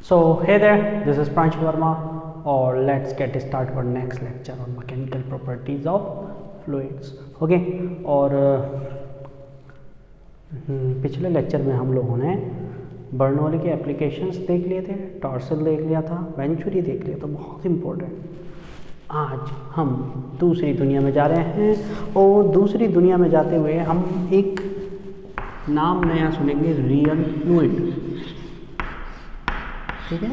So hey there, this is Pransh Verma, or let's get started for next lecture on mechanical properties of fluids. Okay, और पिछले lecture में हम लोगों ने Bernoulli के applications देख लिए थे, टॉर्सल देख लिया था, वेंचुरी देख लिया था, बहुत इम्पोर्टेंट। आज हम दूसरी दुनिया में जा रहे हैं और दूसरी दुनिया में जाते हुए हम एक नाम नया सुनेंगे, रियल फ्लूइड। ठीक है,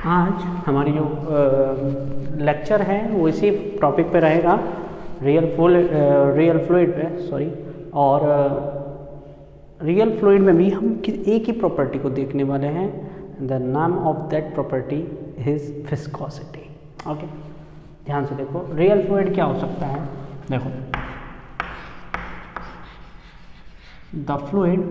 आज हमारी जो लेक्चर है वो इसी टॉपिक पे रहेगा, रियल फ्लूइड पे, सॉरी। और रियल फ्लूइड में भी हम एक ही प्रॉपर्टी को देखने वाले हैं। द नाम of that property is viscosity. Okay, ध्यान से देखो, रियल फ्लूइड क्या हो सकता है। देखो, the fluid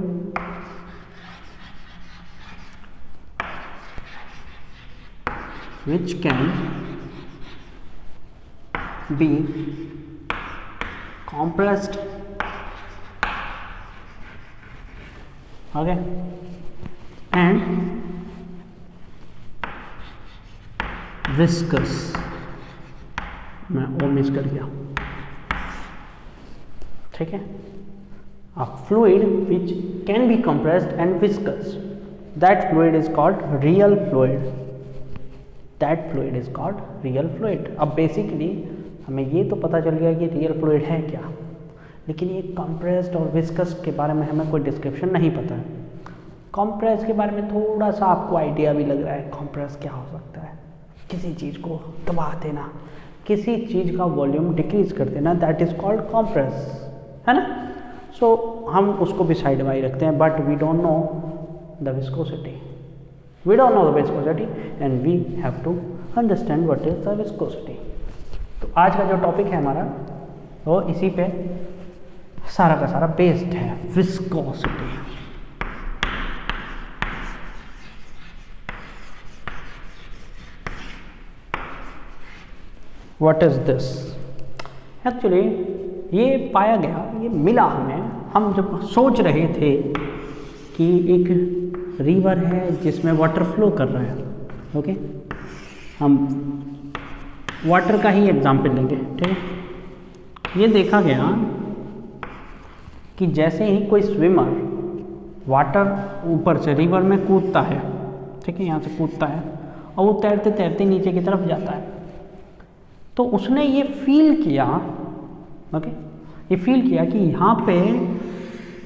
which can be compressed, okay, and viscous। मैं ओ मिस कर गया, ठीक है। A fluid which can be compressed and viscous, that fluid is called real fluid। That fluid is called real fluid. अब बेसिकली हमें ये तो पता चल गया कि रियल फ्लूइड है क्या, लेकिन ये कंप्रेस्ड और विस्कस के बारे में हमें कोई डिस्क्रिप्शन नहीं पता है। कंप्रेस के बारे में थोड़ा सा आपको आइडिया भी लग रहा है, कंप्रेस क्या हो सकता है, किसी चीज़ को दबा देना, किसी चीज़ का वॉल्यूम डिक्रीज कर देना, दैट इज कॉल्ड कंप्रेस, है ना। सो हम उसको भी साइड बाई रखते हैं, but we don't know the viscosity. We don't know the viscosity and we have to understand what is the viscosity। तो आज का जो टॉपिक है हमारा वो इसी पे सारा का सारा बेस्ड है, viscosity. What is this? Actually ये पाया गया, ये मिला हमें, हम जब सोच रहे थे कि एक रिवर है जिसमें वाटर फ्लो कर रहा है। ओके, हम वाटर का ही एग्जाम्पल लेंगे, ठीक है। ये देखा गया कि जैसे ही कोई स्विमर वाटर ऊपर से रिवर में कूदता है, ठीक है, यहाँ से कूदता है और वो तैरते तैरते नीचे की तरफ जाता है, तो उसने ये फील किया, ओके, ये फील किया कि यहाँ पे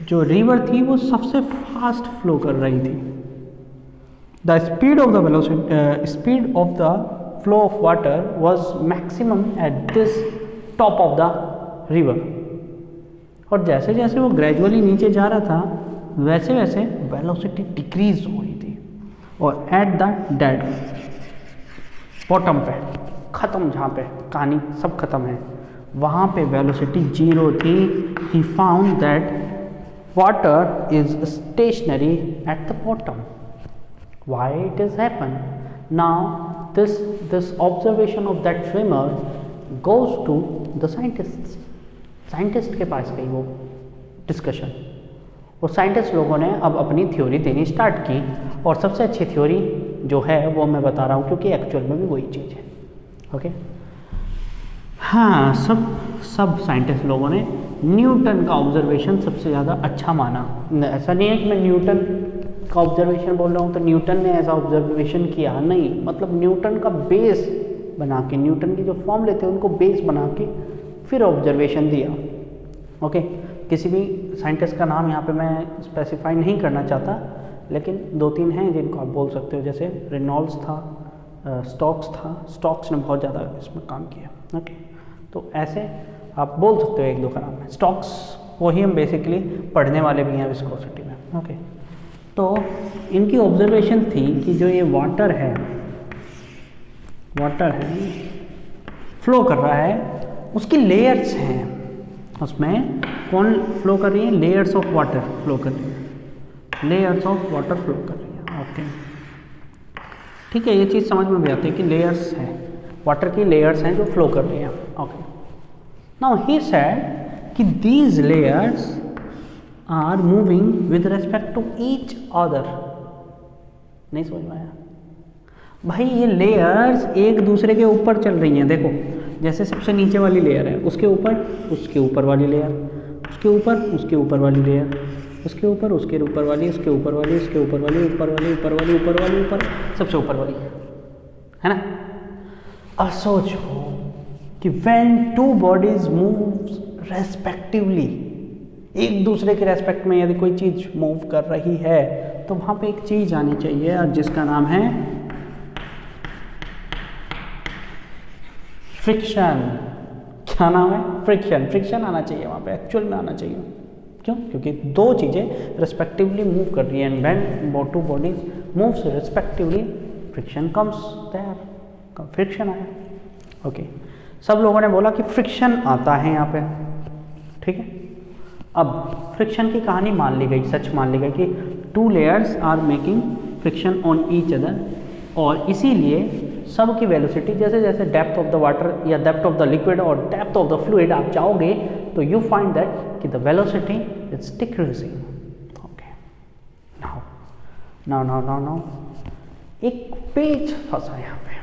जो रिवर थी वो सबसे फास्ट फ्लो कर रही थी। The speed of the velocity, speed of the flow of water was maximum at this top of the river. और जैसे जैसे वो ग्रेजुअली नीचे जा रहा था वैसे वैसे वेलोसिटी डिक्रीज हो रही थी, और एट द डेड बॉटम पे, ख़त्म, जहाँ पे कहानी सब ख़त्म है, वहाँ पे वेलोसिटी 0 थी। He found that water is stationary at the bottom. Why it has happened? Now this observation of that swimmer goes to the scientists। Scientist के पास गई वो डिस्कशन, और साइंटिस्ट लोगों ने अब अपनी थ्योरी देनी स्टार्ट की, और सबसे अच्छी थ्योरी जो है वो मैं बता रहा हूँ, क्योंकि एक्चुअल में भी वही चीज़ है। ओके, हाँ, सब साइंटिस्ट लोगों ने न्यूटन का ऑब्जर्वेशन सबसे ज़्यादा अच्छा माना। ऐसा नहीं है कि मैं न्यूटन का ऑब्जर्वेशन बोल रहा हूँ तो न्यूटन ने ऐसा ऑब्जर्वेशन किया, नहीं, मतलब न्यूटन का बेस बना के, न्यूटन की जो फॉर्मूले थे उनको बेस बना के फिर ऑब्जर्वेशन दिया। ओके, किसी भी साइंटिस्ट का नाम यहाँ पे मैं स्पेसिफाई नहीं करना चाहता, लेकिन 2-3 हैं जिनको आप बोल सकते हो, जैसे रेनॉल्ड्स था, स्टोक्स ने बहुत ज़्यादा इसमें काम किया। ओके, तो ऐसे आप बोल सकते हो 1-2 का नाम है। स्टोक्स को ही हम बेसिकली पढ़ने वाले भी हैं विस्कोसिटी में। ओके, तो इनकी ऑब्जर्वेशन थी कि जो ये वाटर है फ्लो कर रहा है, उसकी लेयर्स हैं, उसमें कौन फ्लो कर रही है, लेयर्स ऑफ वाटर फ्लो कर रही है, लेयर्स ऑफ वाटर फ्लो कर रही है। ओके, ठीक है, ये चीज़ समझ में भी आती है कि लेयर्स हैं, वाटर की लेयर्स हैं जो फ्लो कर रही हैं। ओके, now he said कि these layers are moving with respect to each other। नहीं समझ में आया भाई? ये लेयर्स एक दूसरे के ऊपर चल रही हैं। देखो जैसे सबसे नीचे वाली लेयर है, उसके ऊपर वाली लेयर, उसके ऊपर वाली लेयर, उसके ऊपर वाली, उसके ऊपर वाली, उसके ऊपर वाली, ऊपर वाली, ऊपर वाली, ऊपर वाली, ऊपर, सबसे ऊपर वाली, है ना? अब सोचो कि when two bodies moves respectively, एक दूसरे के रेस्पेक्ट में यदि कोई चीज मूव कर रही है तो वहां पे एक चीज आनी चाहिए और जिसका नाम है फ्रिक्शन। क्या नाम है? फ्रिक्शन। फ्रिक्शन आना चाहिए वहाँ पे, एक्चुअल में आना चाहिए। क्यों? क्योंकि दो चीज़ें रिस्पेक्टिवली मूव कर रही हैं and when two bodies moves respectively friction comes there, friction आया। ओके, सब लोगों ने बोला कि फ्रिक्शन आता है यहाँ पे, ठीक है। अब फ्रिक्शन की कहानी मान ली गई, सच मान ली गई कि two layers are making friction on each other, और इसीलिए सब की वेलोसिटी जैसे जैसे डेप्थ ऑफ द वाटर या डेप्थ ऑफ द लिक्विड और डेप्थ ऑफ द फ्लूइड आप जाओगे तो यू फाइंड दैट कि the velocity is decreasing. Okay, now एक पेज फंसा यहाँ पे,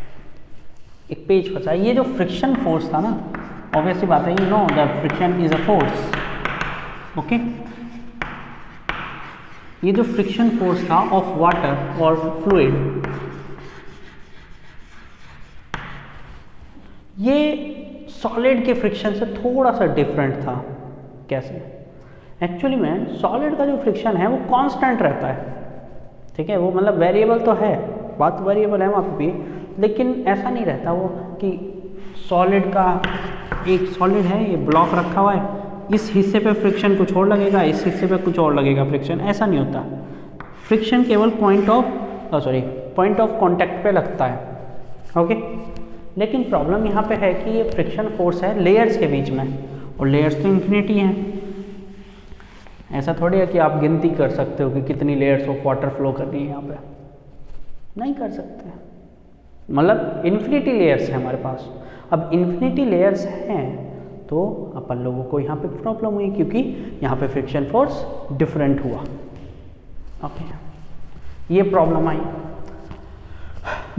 एक पेज फंसा। ये जो फ्रिक्शन फोर्स था ना, ऑब्वियसली बात है, you know that friction is a force. Okay, ये जो फ्रिक्शन फोर्स था ऑफ वाटर और फ्लूइड, ये सॉलिड के फ्रिक्शन से थोड़ा सा डिफरेंट था। कैसे? एक्चुअली में सॉलिड का जो फ्रिक्शन है वो कांस्टेंट रहता है, ठीक है। वो मतलब वेरिएबल तो है, बात वेरिएबल है वहाँ पे भी, लेकिन ऐसा नहीं रहता वो कि सॉलिड का, एक सॉलिड है, ये ब्लॉक रखा हुआ है, इस हिस्से पे फ्रिक्शन कुछ और लगेगा, इस हिस्से पे कुछ और लगेगा फ्रिक्शन, ऐसा नहीं होता। फ्रिक्शन केवल पॉइंट ऑफ कांटेक्ट पे लगता है। ओके, लेकिन प्रॉब्लम यहाँ पे है कि ये फ्रिक्शन फोर्स है लेयर्स के बीच में, और लेयर्स तो इन्फिनिटी हैं। ऐसा थोड़ी है कि आप गिनती कर सकते हो कि कितनी लेयर्स ऑफ वाटर फ्लो कर रही है यहाँ पे, नहीं कर सकते। मतलब इन्फिनिटी लेयर्स है हमारे पास। अब इन्फिनिटी लेयर्स हैं तो अपन लोगों को यहाँ पे प्रॉब्लम हुई, क्योंकि यहाँ पे फ्रिक्शन फोर्स डिफरेंट हुआ। ओके, ये प्रॉब्लम आई।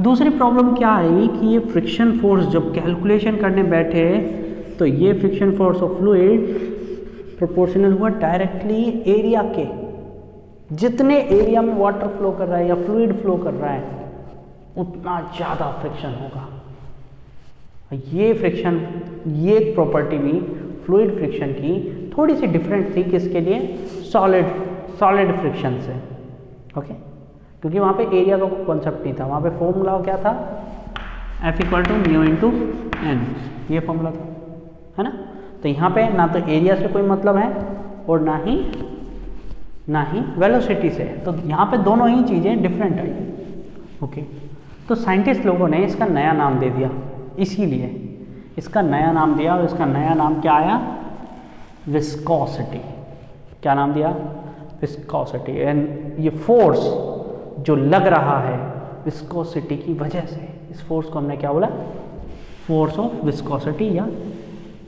दूसरी प्रॉब्लम क्या आई कि ये फ्रिक्शन फोर्स जब कैलकुलेशन करने बैठे तो ये friction force of fluid proportional हुआ डायरेक्टली एरिया के। जितने एरिया में वाटर फ्लो कर रहा है या फ्लूइड फ्लो कर रहा है उतना ज़्यादा फ्रिक्शन होगा। ये फ्रिक्शन, ये प्रॉपर्टी भी फ्लूइड फ्रिक्शन की थोड़ी सी डिफरेंट थी, किसके लिए? सॉलिड फ्रिक्शन से। ओके, क्योंकि वहाँ पे एरिया का कॉन्सेप्ट नहीं था, वहाँ पे फॉर्मूला क्या था? F = μ/n, ये फॉर्मूला था, है ना। तो यहाँ पे ना तो एरिया से कोई मतलब है और ना ही वेलोसिटी से, तो यहाँ पे दोनों ही चीज़ें डिफरेंट आई। ओके, तो साइंटिस्ट लोगों ने इसका नया नाम दे दिया, इसीलिए इसका नया नाम दिया, और इसका नया नाम क्या आया? विस्कोसिटी। क्या नाम दिया? विस्कोसिटी। एंड ये फोर्स जो लग रहा है विस्कोसिटी की वजह से, इस फोर्स को हमने क्या बोला? फोर्स ऑफ विस्कोसिटी या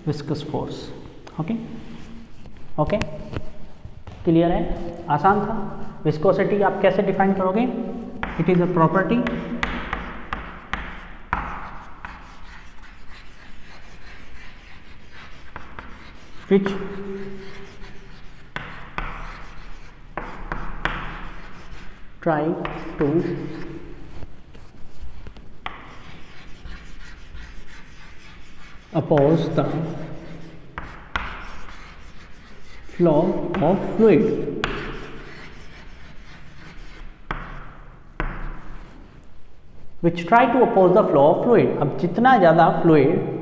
विस्कस फोर्स। ओके, क्लियर है? आसान था। विस्कोसिटी आप कैसे डिफाइन करोगे? It is a property which try to oppose the flow of fluid. Which try to oppose the flow of fluid. अब जितना ज़्यादा फ्लूइड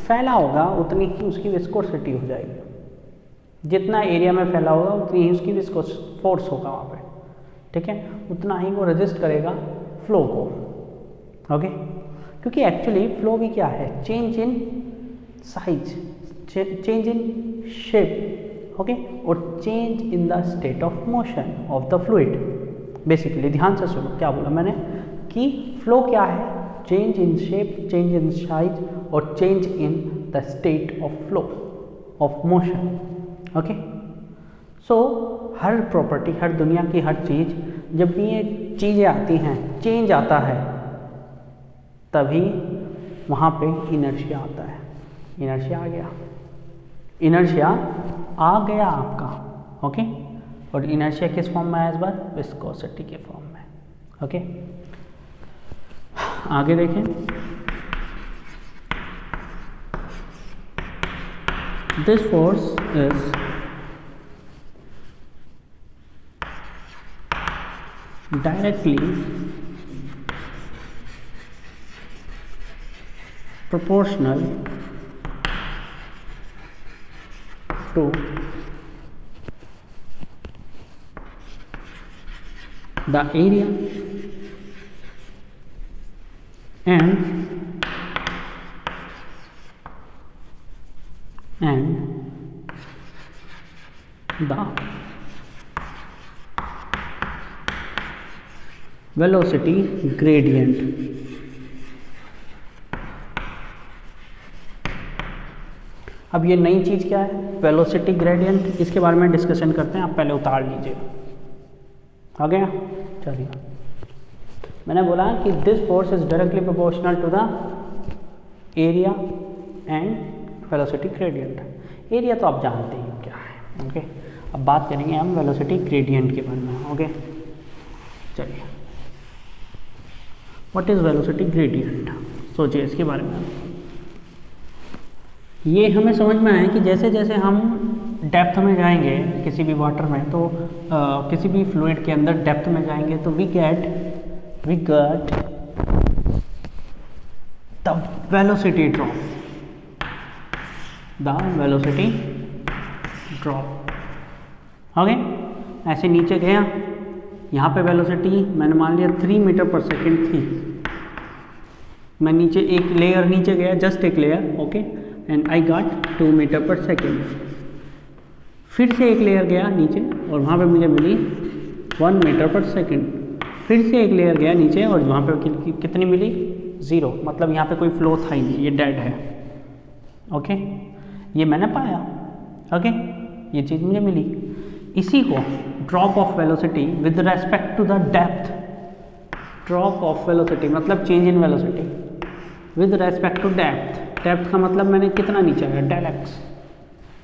फैला होगा उतनी ही उसकी विस्कोसिटी हो जाएगी। जितना एरिया में फैला होगा उतनी ही उसकी विस्कोस फोर्स होगा वहाँ पे, ठीक है। उतना ही वो रेजिस्ट करेगा फ्लो को। ओके, क्योंकि एक्चुअली फ्लो भी क्या है? Change in size, change in shape, okay, और change in the state of motion of the fluid. Basically ध्यान से सुनो क्या बोला मैंने, कि फ्लो क्या है? Change in shape, change in size और change in the state of flow of motion. Okay, so हर प्रॉपर्टी, हर दुनिया की हर चीज़ जब भी ये चीज़ें आती हैं, चेंज आता है, तभी वहाँ पे इनर्शिया आता है। इनर्शिया आ गया, इनर्शिया आ गया आपका, ओके। और इनर्शिया किस फॉर्म में आया इस बार? विस्कोसिटी के फॉर्म में, ओके। आगे देखें, this force is directly proportional to the area and the velocity gradient. अब ये नई चीज़ क्या है? Velocity gradient. इसके बारे में डिस्कशन करते हैं, आप पहले उतार लीजिए। आ गया? चलिए, मैंने बोला कि this force is directly proportional to the area and velocity gradient. Area तो आप जानते ही क्या है, ओके। अब बात करेंगे हम वेलोसिटी ग्रेडियंट के बारे में, ओके। चलिए, व्हाट इज़ वेलोसिटी ग्रेडियंट? सोचिए इसके बारे में। ये हमें समझ में आया कि जैसे जैसे हम डेप्थ में जाएंगे किसी भी वाटर में, तो किसी भी फ्लूइड के अंदर डेप्थ में जाएंगे तो we get the velocity drop, the velocity drop, okay. ऐसे नीचे गया, यहाँ पे वेलोसिटी मैंने मान लिया 3 मीटर पर सेकेंड थी। मैं नीचे एक लेयर नीचे गया, जस्ट एक layer, okay, and I got 2 meter पर सेकेंड। फिर से एक लेयर गया नीचे और वहाँ पे मुझे मिली 1 मीटर पर सेकेंड। फिर से एक लेयर गया नीचे और वहाँ पे कितनी मिली? 0। मतलब यहाँ पे कोई फ्लो था ही नहीं, ये डेड है, ओके। ये मैंने पाया, ओके, ये चीज़ मुझे मिली। इसी को drop of velocity with respect to the depth, drop of velocity मतलब change in velocity with respect to depth. Depth का मतलब मैंने कितना नीचे आया? Del x.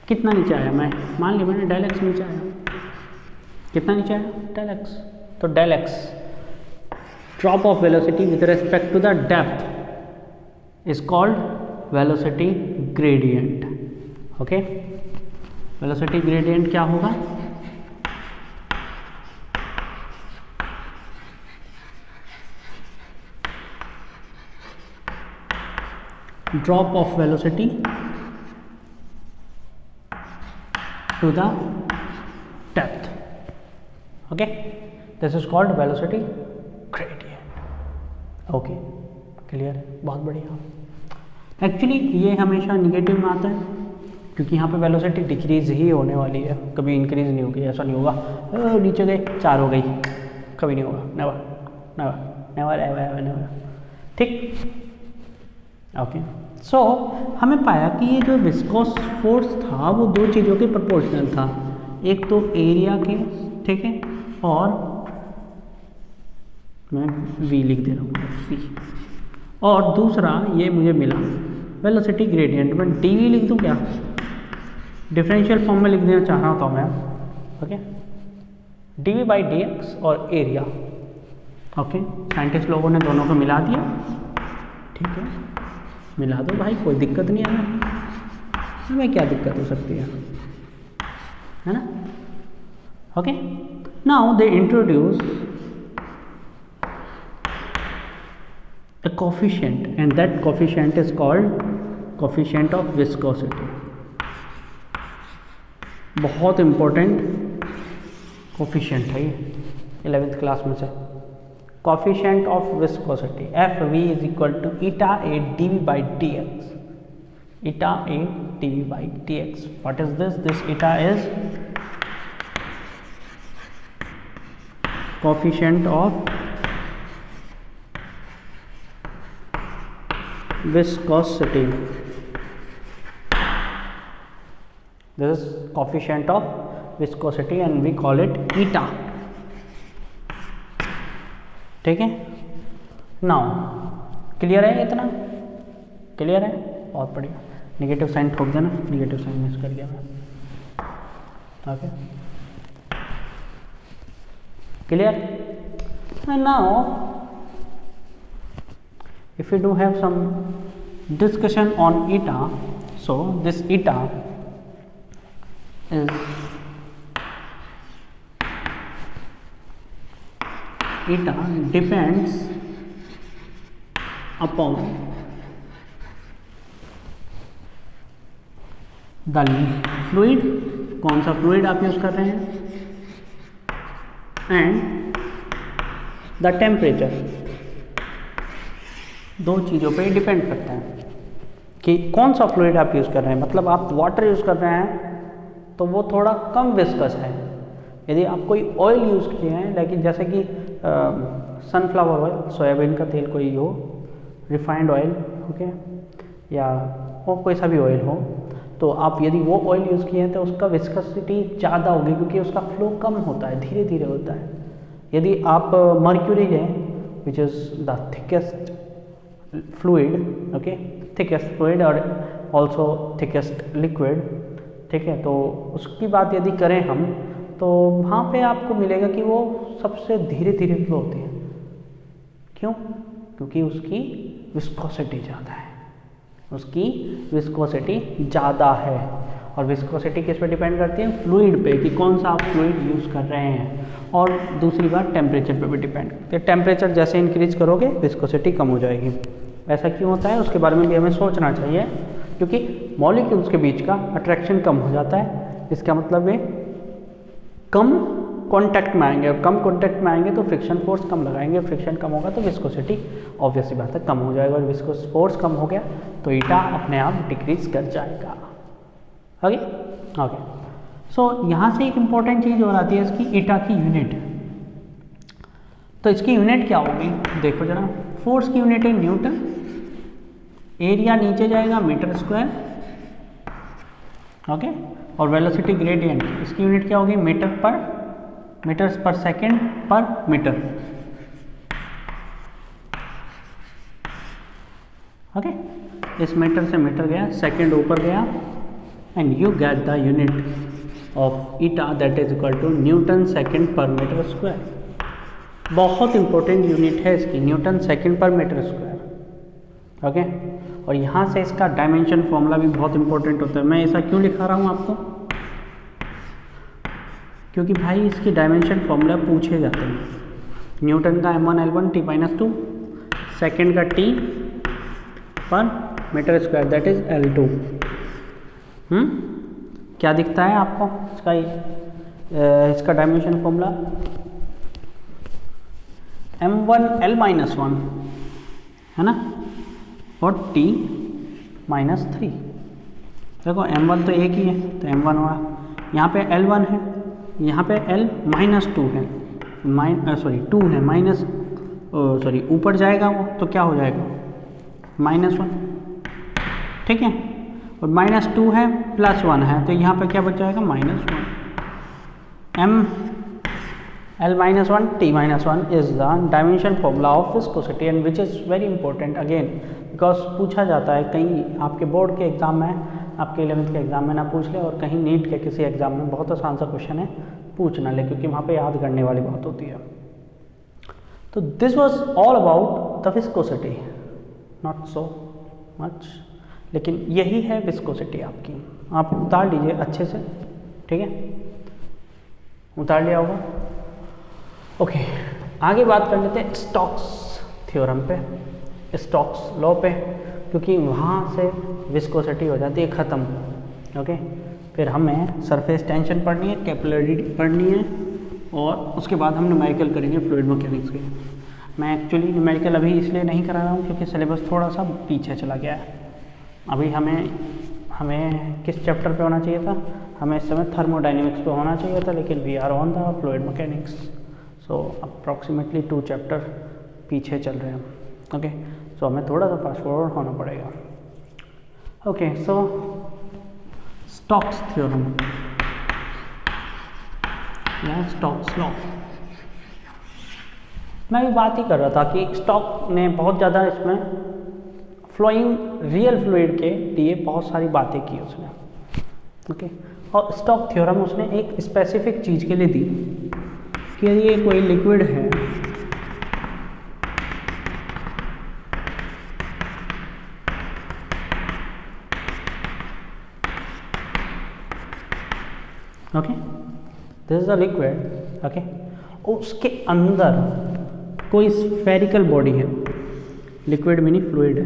कितना नीचे आया? मैं मान लिया मैंने डेल एक्स नीचे आया। कितना नीचे आया? Del x. तो del x, drop of velocity with respect to the depth is called velocity gradient, okay. Velocity gradient क्या होगा? drop of velocity to the depth, okay, this is called velocity gradient, okay, clear? बहुत बढ़िया। Actually ये हमेशा negative में आता है क्योंकि यहाँ पे वेलोसिटी डिक्रीज ही होने वाली है, कभी इंक्रीज नहीं होगी। ऐसा नहीं होगा नीचे गए 4 हो गई, कभी नहीं होगा, never never never ever ever never, ठीक, ओके। सो हमें पाया कि ये जो विस्कोस फोर्स था वो 2 चीज़ों के प्रोपोर्शनल था, एक तो एरिया के, ठीक है, और मैं v लिख दे रहा हूँ v, और दूसरा ये मुझे मिला वेलोसिटी ग्रेडियंट। मैं dv लिख दूँ क्या? डिफरेंशियल फॉर्म में लिख देना चाह रहा था मैं, ओके, dv बाई dx और एरिया, ओके। साइंटिस्ट लोगों ने दोनों को मिला दिया, ठीक है, मिला दो भाई, कोई दिक्कत नहीं है, हमें क्या दिक्कत हो सकती है ना, okay. Now they introduce a coefficient and that coefficient is called coefficient of viscosity। बहुत इम्पोर्टेंट कोफिशिएंट है ये 11th क्लास में से। Coefficient of viscosity FV is equal to eta A dV by dx, eta A dV by dx। What is this? This eta is coefficient of viscosity, this is coefficient of viscosity and we call it eta, ठीक है। Now clear है, इतना clear है, बहुत बढ़िया। Negative sign ठोक देना, negative sign miss कर गया मैं। Okay clear. And now if you do have some discussion on eta, so this eta is depends upon the fluid, कौन सा फ्लूइड आप यूज कर रहे हैं, एंड द टेम्परेचर। दो चीज़ों पे डिपेंड करता है कि कौन सा फ्लूइड आप यूज़ कर रहे हैं। मतलब आप वाटर यूज़ कर रहे हैं तो वो थोड़ा कम विस्कस है। यदि आप कोई ऑयल यूज़ किए हैं, लेकिन जैसे कि सनफ्लावर ऑयल, सोयाबीन का तेल कोई हो, रिफाइंड ऑयल, ओके, या वो कोई सा भी ऑयल हो, तो आप यदि वो ऑयल यूज़ किए हैं तो उसका विस्कसिटी ज़्यादा होगी, क्योंकि उसका फ्लो कम होता है, धीरे धीरे होता है। यदि आप मर्क्यूरी लें, which is the thickest fluid, okay, thickest fluid और ऑल्सो थिकेस्ट लिक्विड, ठीक है, तो उसकी बात यदि करें हम, तो वहाँ पे आपको मिलेगा कि वो सबसे धीरे धीरे फ्लो होती है। क्यों? क्योंकि उसकी विस्कोसिटी ज़्यादा है, उसकी विस्कोसिटी ज़्यादा है। और विस्कोसिटी किस पे डिपेंड करती है? फ्लूइड पे, कि कौन सा आप फ्लूइड यूज़ कर रहे हैं। और दूसरी बात टेम्परेचर पे भी डिपेंड करती है। टेम्परेचर जैसे इंक्रीज करोगे विस्कोसिटी कम हो जाएगी। ऐसा क्यों होता है उसके बारे में भी हमें सोचना चाहिए, क्योंकि मॉलिक्यूल्स के बीच का अट्रैक्शन कम हो जाता है। इसका मतलब ये कम कांटेक्ट में आएंगे, और कम कांटेक्ट में आएंगे तो फ्रिक्शन फोर्स कम लगाएंगे, फ्रिक्शन कम होगा तो विस्कोसिटी ऑब्वियसली बात है कम हो जाएगा, और विस्कोस फोर्स कम हो गया तो ईटा अपने आप डिक्रीज कर जाएगा। ओके ओके, सो यहाँ से एक इम्पॉर्टेंट चीज़ और आती है इसकी, ईटा की यूनिट। तो इसकी यूनिट क्या होगी देखो जरा। फोर्स की यूनिट है न्यूटन, एरिया नीचे जाएगा मीटर स्क्वायर, ओके, और वेलोसिटी ग्रेडियंट इसकी यूनिट क्या होगी? मीटर्स पर सेकेंड पर मीटर, ओके। इस मीटर से मीटर गया, सेकेंड ऊपर गया, and you get the unit of eta that is equal to newton second पर मीटर स्क्वायर। बहुत इंपॉर्टेंट यूनिट है इसकी, न्यूटन सेकेंड पर मीटर स्क्वायर, ओके। और यहाँ से इसका डायमेंशन फॉर्मूला भी बहुत इंपॉर्टेंट होता है। मैं ऐसा क्यों लिखा रहा हूँ आपको? क्योंकि भाई इसकी डायमेंशन फॉर्मूला पूछे जाते हैं। न्यूटन का m1 L1 T-2, सेकेंड का T पर meter square that is L2। क्या दिखता है आपको इसका डायमेंशन फॉर्मूला? m1 L-1 है ना, और T-3। देखो m1 तो एक ही है तो m1 हुआ, यहाँ पे L1 है, यहाँ पे L-2 है, 2 है, ऊपर जाएगा वो तो क्या हो जाएगा? -1, ठीक है, और -2 है, +1 है, तो यहाँ पे क्या बच जाएगा? -1। m L-1 T-1 is the dimension formula of viscosity, and which is very important again because पूछा जाता है कहीं आपके बोर्ड के एग्ज़ाम में, आपके 11th के एग्ज़ाम में ना पूछ ले, और कहीं नीट के किसी एग्ज़ाम में बहुत आसान सा क्वेश्चन है, पूछ ना ले, क्योंकि वहाँ पे याद करने वाली बात होती है। तो this was all about the viscosity, not so much, लेकिन यही है विस्कोसिटी आपकी। आप उतार लीजिए अच्छे से, ठीक है, उतार लिया होगा। ओके, आगे बात कर लेते हैं स्टोक्स थ्योरम पे, स्टोक्स लॉ पे, क्योंकि वहाँ से विस्कोसिटी हो जाती है ख़त्म, ओके। फिर हमें सरफेस टेंशन पढ़नी है, कैपिलरिटी पढ़नी है, और उसके बाद हम न्यूमेरिकल करेंगे फ्लूइड मैकेनिक्स के। मैं एक्चुअली न्यूमेरिकल अभी इसलिए नहीं करा रहा हूँ क्योंकि सिलेबस थोड़ा सा पीछे चला गया है। अभी हमें किस चैप्टर पे होना चाहिए था? हमें इस समय थर्मोडाइनमिक्स पे होना चाहिए था, लेकिन we are on the fluid mechanics, so approximately 2 chapter पीछे चल रहे हैं, ओके। सो हमें थोड़ा सा फास्ट फॉरवर्ड होना पड़ेगा, ओके। सो स्टोक्स थ्योरम या स्टोक्स लॉ। मैं भी बात ही कर रहा था कि स्टोक्स ने बहुत ज़्यादा इसमें फ्लोइंग रियल फ्लूइड के लिए बहुत सारी बातें की उसने, ओके। और स्टोक्स थ्योरम उसने एक स्पेसिफिक चीज़ के लिए दी कि ये कोई लिक्विड है, okay, this is a liquid, okay, उसके अंदर कोई स्फेरिकल बॉडी है, लिक्विड मीनिंग फ्लूइड है,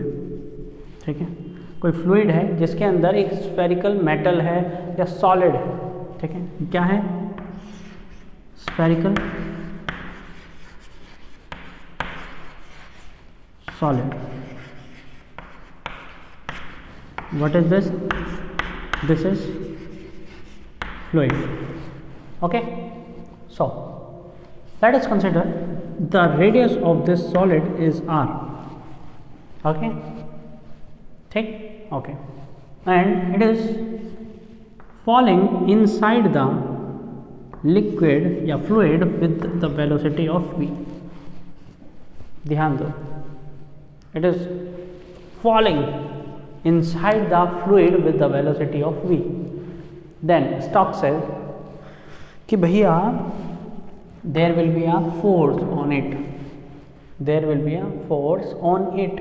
ठीक है, कोई फ्लूइड है जिसके अंदर एक स्फेरिकल मेटल है या सॉलिड है, ठीक है, क्या है, spherical solid, what is this, this is fluid, okay. So let us consider the radius of this solid is r, okay, ठीक, okay, and it is falling inside the liquid या fluid with the velocity of v. ध्यान दो, it is falling inside the fluid with the velocity of v. Then Stokes says कि भैया there will be a force on it, there will be a force on it,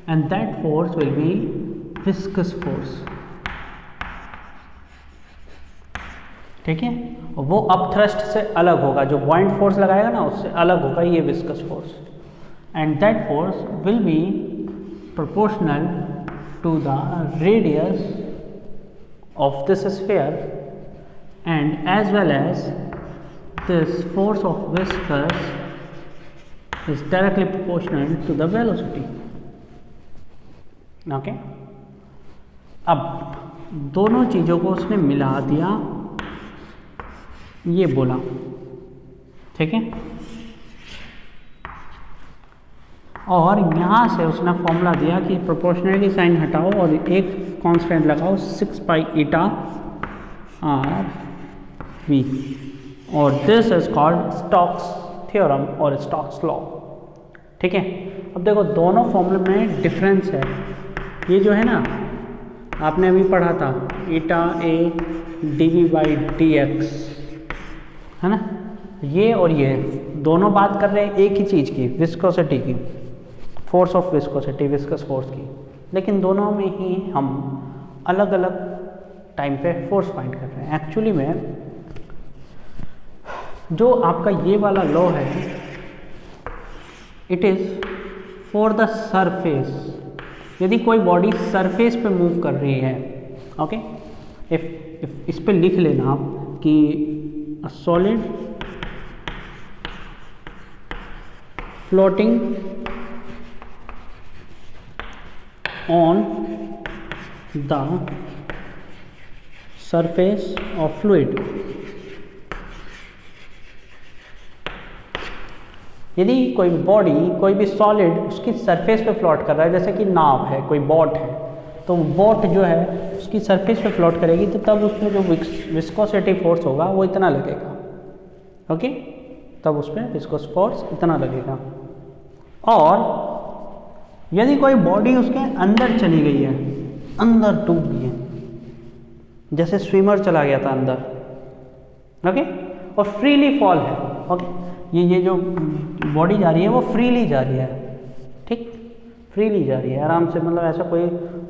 and that force will be viscous force, ठीक है, और वो upthrust से अलग होगा, जो पॉइंट फोर्स लगाएगा ना उससे अलग होगा ये viscous force, and that force will be proportional to the radius of this sphere, and as well as this force of viscous is directly proportional to the velocity, okay. अब दोनों चीज़ों को उसने मिला दिया, ये बोला, ठीक है, और यहाँ से उसने फॉर्मूला दिया कि प्रोपोर्शनली साइन हटाओ और एक कांस्टेंट लगाओ 6 पाई ईटा आर वी, और this is called Stokes theorem और स्टोक्स लॉ, ठीक है। अब देखो दोनों फॉर्मूले में डिफरेंस है, ये जो है ना आपने अभी पढ़ा था eta A D V by D X, है ना, ये और ये दोनों बात कर रहे हैं एक ही चीज़ की, विस्कोसिटी की, force of viscosity, viscous force की, लेकिन दोनों में ही हम अलग अलग टाइम पे फोर्स फाइंड कर रहे हैं। एक्चुअली में जो आपका ये वाला लॉ है, it is for the surface, यदि कोई बॉडी सरफेस पे मूव कर रही है, ओके, इफ इस पे लिख लेना आप कि a solid floating on the surface of fluid, यदि कोई बॉडी कोई भी सॉलिड उसकी सरफेस पे फ्लोट कर रहा है, जैसे कि नाव है, कोई बोट है, तो बोट जो है उसकी सरफेस पे फ्लोट करेगी, तो तब उसमें जो विस्कोसिटी फोर्स होगा वो इतना लगेगा, ओके, तब उसमें विस्कोस फोर्स इतना लगेगा। और यदि कोई बॉडी उसके अंदर चली गई है, अंदर डूब गई है, जैसे स्विमर चला गया था अंदर, ओके, और फ्रीली फॉल है, ओके, ये जो बॉडी जा रही है वो फ्रीली जा रही है, ठीक, फ्रीली जा रही है आराम से, मतलब ऐसा कोई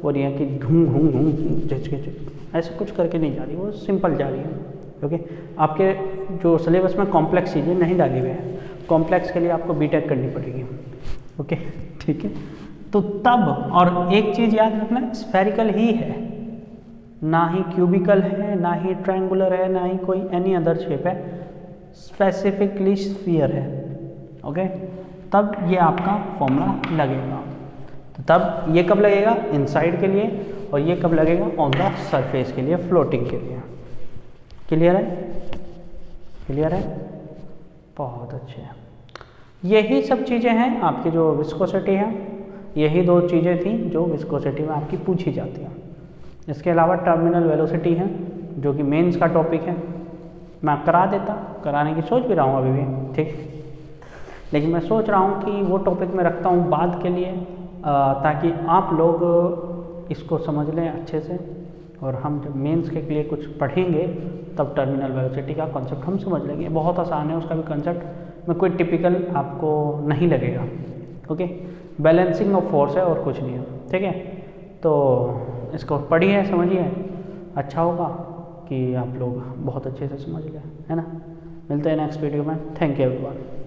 हो रही है कि घूम घूम घूम ऐसा कुछ करके नहीं जा रही, वो सिंपल जा रही है, ओके। आपके जो सिलेबस में कॉम्प्लेक्स चीज़ें नहीं डाली हुई है, कॉम्प्लेक्स के लिए आपको बीटेक करनी पड़ेगी, ओके, ठीक है। तो तब, और एक चीज़ याद रखना, स्फेरिकल ही है, ना ही क्यूबिकल है, ना ही ट्रायंगुलर है, ना ही कोई एनी अदर शेप है, स्पेसिफिकली स्फीयर है, ओके, तब ये आपका फॉर्मूला लगेगा। तो तब ये कब लगेगा, इनसाइड के लिए, और ये कब लगेगा, ऑन द सरफेस के लिए, फ्लोटिंग के लिए। क्लियर है, क्लियर है, बहुत अच्छे हैं। यही सब चीज़ें हैं आपकी जो विस्कोसिटी है, यही दो चीज़ें थी जो विस्कोसिटी में आपकी पूछी जाती हैं। इसके अलावा टर्मिनल वेलोसिटी है जो कि मेंस का टॉपिक है, मैं करा देता, कराने की सोच भी रहा हूँ अभी भी, ठीक। लेकिन मैं सोच रहा हूँ कि वो टॉपिक मैं रखता हूँ बाद के लिए, ताकि आप लोग इसको समझ लें अच्छे से, और हम जब मेंस के लिए कुछ पढ़ेंगे तब टर्मिनल वेलोसिटी का कॉन्सेप्ट हम समझ लेंगे। बहुत आसान है उसका भी कॉन्सेप्ट में, कोई टिपिकल आपको नहीं लगेगा। ओके, बैलेंसिंग ऑफ फोर्स है और कुछ नहीं है, ठीक है। तो इसको पढ़िए, समझिए, अच्छा होगा कि आप लोग बहुत अच्छे से समझ गए, है ना। मिलते हैं नेक्स्ट वीडियो में। Thank you everyone.